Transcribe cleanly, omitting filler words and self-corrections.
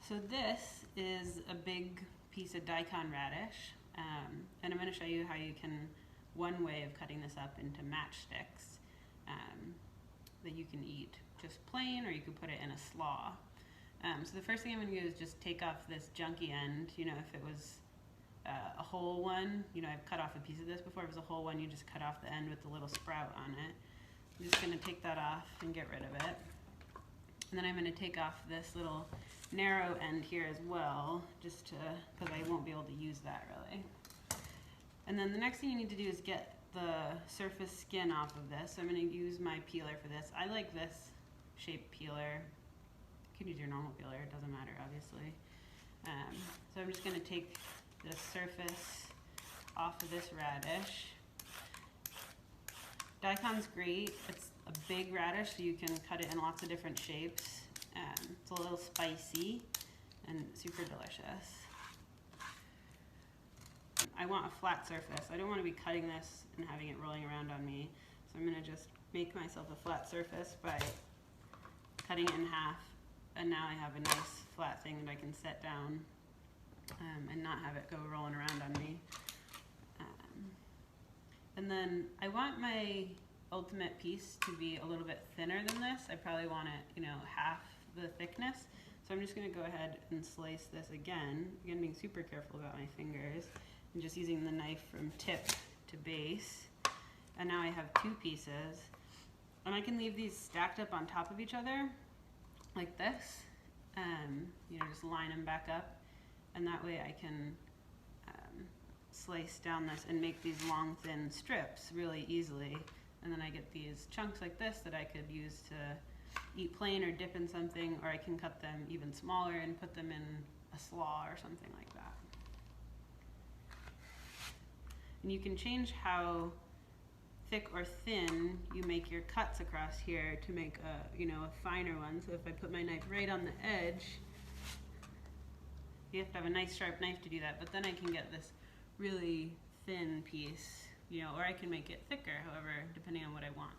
So this is a big piece of Daikon radish, and I'm going to show you how you can, one way of cutting this up into matchsticks that you can eat just plain, or you could put it in a slaw. So the first thing I'm going to do is just take off this junky end. You know, if it was a whole one, you know, I've cut off a piece of this before. If it was a whole one, you just cut off the end with the little sprout on it. I'm just going to take that off and get rid of it. And then I'm going to take off this little narrow end here as well, just to, because I won't be able to use that really. And then the next thing you need to do is get the surface skin off of this. So I'm going to use my peeler for this. I like this shaped peeler. You can use your normal peeler, it doesn't matter obviously. So I'm just going to take the surface off of this radish. Daikon's great. It's a big radish, so you can cut it in lots of different shapes. It's a little spicy and super delicious. I want a flat surface. I don't want to be cutting this and having it rolling around on me. So I'm going to just make myself a flat surface by cutting it in half. And now I have a nice flat thing that I can set down and not have it go rolling around on me. And then I want my ultimate piece to be a little bit thinner than this. I probably want it, you know, half the thickness. So I'm just going to go ahead and slice this again being super careful about my fingers, and just using the knife from tip to base. And now I have two pieces, and I can leave these stacked up on top of each other like this. You know, just line them back up, and that way I can slice down this and make these long thin strips really easily. And then I get these chunks like this that I could use to eat plain or dip in something, or I can cut them even smaller and put them in a slaw or something like that. And you can change how thick or thin you make your cuts across here to make a, you know, a finer one. So if I put my knife right on the edge, you have to have a nice sharp knife to do that, but then I can get this really thin piece, you know, or I can make it thicker, however, depending on what I want.